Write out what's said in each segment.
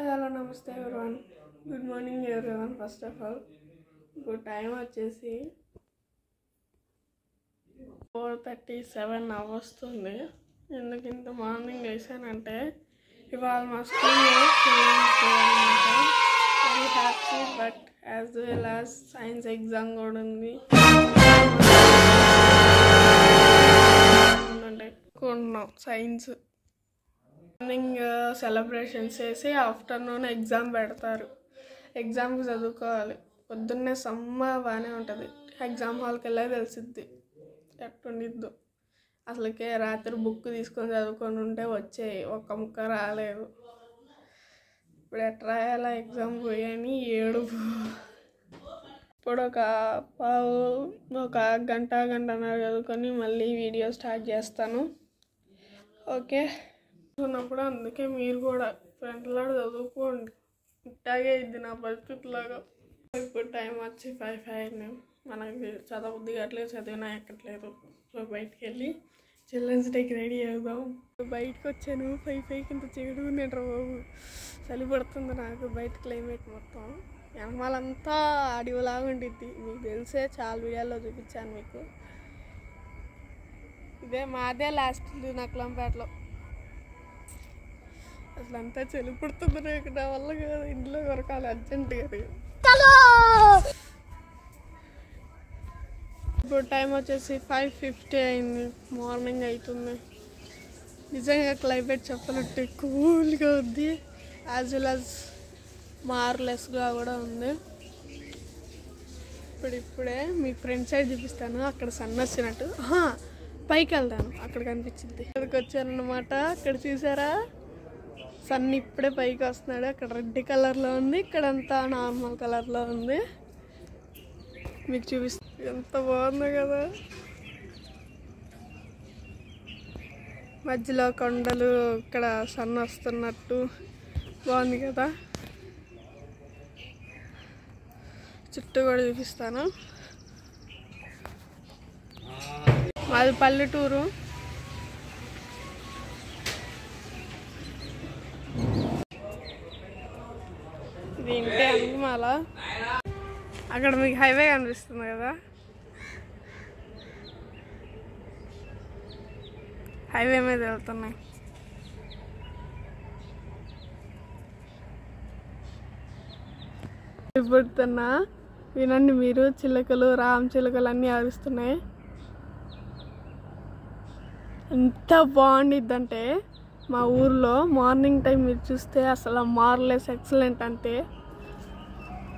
Hi, hello, namaste everyone. Good morning everyone. First of all, good time వచ్చేసి 4:37 అవస్తుంది. ఎందుకు ఇంత morning లేసానంటే ఇవాళ మా స్కూల్లో very happy but as well as science exam కూడా ఉంది. సైన్స్ మార్నింగ్ సెలబ్రేషన్స్ చేసి ఆఫ్టర్నూన్ ఎగ్జామ్ పెడతారు. ఎగ్జామ్కి చదువుకోవాలి. పొద్దున్నే సమ్మ బాగానే ఉంటుంది. ఎగ్జామ్ హాల్కి వెళ్ళే తెలిసిద్ది ఎట్టుండిద్దు. అసలుకే రాత్రి బుక్ తీసుకొని చదువుకొని ఉంటే వచ్చేయి, ఒక్క ముక్క రాలేదు. ఇప్పుడు ఎట్లా రాయాలా ఎగ్జామ్ పోయాని ఏడుపు. ఇప్పుడు ఒక గంటన్నర చదువుకొని మళ్ళీ వీడియో స్టార్ట్ చేస్తాను. ఓకే, ఉన్నప్పుడు అందుకే మీరు కూడా ఫ్రెండ్లాగా చదువుకోండి. ఇట్టాగే ఇది నా పరిస్థితిలాగా. ఇప్పుడు టైం వచ్చి 5 మనకి చదవబుద్ధి కావట్లేదు, చదివినా ఎక్కట్లేదు. సో బయటికి వెళ్ళి చిల్డ్రన్స్ డేకి రెడీ అవుదాం. బయటకు వచ్చాను 5 ఇంత చెడు నేను బాబు, చలి పడుతుంది నాకు. బయట క్లైమేట్ మొత్తం వెనకాలంతా అడవిలాగా ఉండిద్ది. మీకు తెలిసే చాలా వీడియోలో చూపించాను మీకు. ఇదే మాదే లాస్ట్ నక్కలంపేటలో. అసలు అంతా చలి పుడుతుంది నాకు. నా వల్ల కాదు, ఇంట్లో కొరకాలి అర్జెంటుగా. ఇప్పుడు టైం వచ్చేసి 5:50 అయింది. మార్నింగ్ అవుతుంది. నిజంగా క్లైమేట్ చెప్పనట్టు కూల్గా ఉంది, యాజ్ వెల్ యాజ్ మార్లెస్గా కూడా ఉంది. ఇప్పుడే మీ ఫ్రెండ్ సైడ్ చూపిస్తాను. అక్కడ సన్ వచ్చినట్టు పైకి వెళ్తాను, అక్కడ కనిపించింది. అక్కడికి వచ్చానమాట. అక్కడ చూసారా, సన్ ఇప్పుడే పైకి వస్తున్నాడు. అక్కడ రెడ్ కలర్లో ఉంది, ఇక్కడంతా నార్మల్ కలర్లో ఉంది. మీకు చూపిస్తా, ఎంత బాగుంది కదా. మధ్యలో కొండలు, ఇక్కడ సన్ వస్తున్నట్టు బాగుంది కదా. చుట్టూ కూడా చూపిస్తాను. మాది పల్లెటూరు. ఇది ఇంటే అంగమాల. అక్కడ మీకు హైవే కనిపిస్తుంది కదా, హైవే మీద వెళ్తున్నాయి. పుడుతున్నా వినండి మీరు. చిలుకలు, చిలుకలు అన్నీ అరుస్తున్నాయి. ఎంత బాగుండిద్దంటే మా ఊర్లో మార్నింగ్ టైం మీరు చూస్తే అసలు మార్లెస్ ఎక్సలెంట్. అంతే,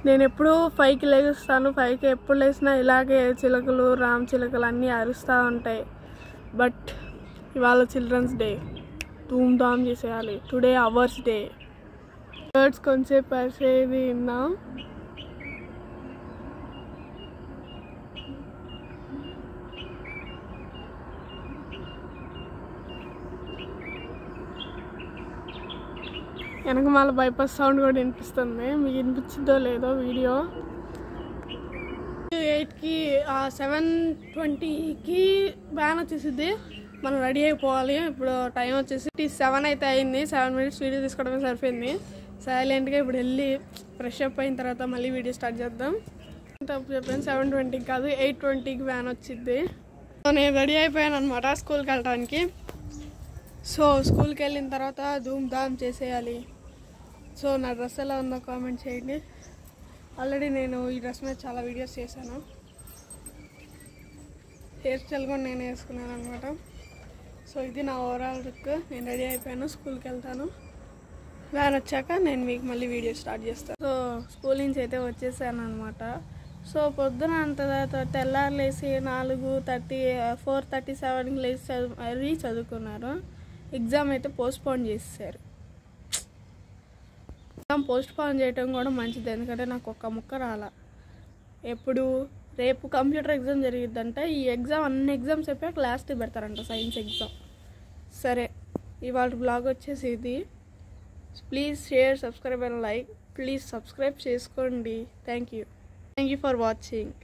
నేను ఎప్పుడు 5కి లేస్తాను. 5కి ఎప్పుడు లేచినా ఇలాగే చిలుకలు, చిలుకలు అన్నీ అరుస్తూ ఉంటాయి. బట్ ఇవాళ చిల్డ్రన్స్ డే, ధూమ్ధామ్ చేసేయాలి. Today hours day. బర్డ్స్ కొంచెంసేపు అరిసేది విన్నాం. వెనకమాల బైపాస్ సౌండ్ కూడా వినిపిస్తుంది. మీకు వినిపించిందో లేదో వీడియో. 8కి 7:20కి వ్యాన్ వచ్చేసింది. మనం రెడీ అయిపోవాలి. ఇప్పుడు టైం వచ్చేసి 7 అయితే అయింది. 7 minutes వీడియో తీసుకోవడమే సరిపోయింది. సైలెంట్గా ఇప్పుడు వెళ్ళి ఫ్రెష్ అప్ అయిన తర్వాత మళ్ళీ వీడియో స్టార్ట్ చేద్దాం. తప్పు చెప్పాను, 7:20కి కాదు 8:20కి వ్యాన్ వచ్చింది. నేను రెడీ అయిపోయాను అనమాట స్కూల్కి వెళ్ళడానికి. సో స్కూల్కి వెళ్ళిన తర్వాత ధూమ్ధామ్ చేసేయాలి. సో నా డ్రెస్ ఎలా ఉందో కామెంట్ చేయండి. ఆల్రెడీ నేను ఈ డ్రెస్ మీద చాలా వీడియోస్ చేశాను. హెయిర్ స్టైల్ కూడా నేను వేసుకున్నాను అనమాట. సో ఇది నా ఓవరాల్ లుక్. నేను రెడీ అయిపోయాను, స్కూల్కి వెళ్తాను. వ్యాన్ వచ్చాక నేను మీకు మళ్ళీ వీడియో స్టార్ట్ చేస్తాను. సో స్కూల్ నుంచి అయితే వచ్చేసాను అనమాట. సో పొద్దున అంత తెల్లారు లేసి 4:37కి లేచి చదువుకున్నారు. ఎగ్జామ్ అయితే పోస్ట్పోన్ చేసేసారు. ఎగ్జామ్ పోస్ట్పోన్ చేయడం కూడా మంచిది, ఎందుకంటే నాకు ఒక్క ముక్క రాలా. రేపు కంప్యూటర్ ఎగ్జామ్ జరిగిద్దంట. ఈ ఎగ్జామ్ అన్ని ఎగ్జామ్స్ అయిపోయాక లాస్ట్ పెడతారంట సైన్స్ ఎగ్జామ్. సరే, ఇవాళ బ్లాగ్ వచ్చేసి ఇది. Please share, subscribe and like. Please subscribe చేసుకోండి. Thank you for watching.